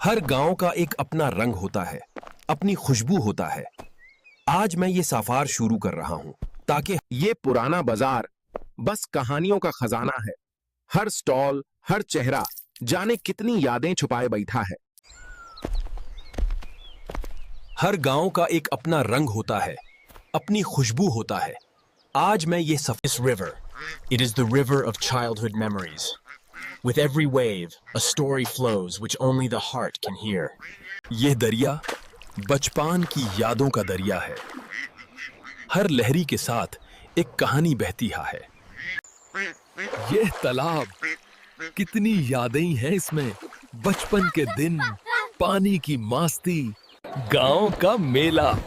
हर गांव का एक अपना रंग होता है, अपनी खुशबू होता है। आज मैं ये सफार शुरू कर रहा हूं ताकि ये पुराना बाजार बस कहानियों का खजाना है। हर स्टॉल, हर चेहरा जाने कितनी यादें छुपाए बैठा है। हर गांव का एक अपना रंग होता है, अपनी खुशबू होता है। आज मैं ये This river, it is the river of childhood memories. With every wave, a story flows which only the heart can hear. ये दरिया बचपन की यादों का दरिया है। हर लहरी के साथ एक कहानी बहती है। ये तालाब, कितनी यादें हैं इसमें। बचपन के दिन, पानी की मस्ती, गांव का मेला।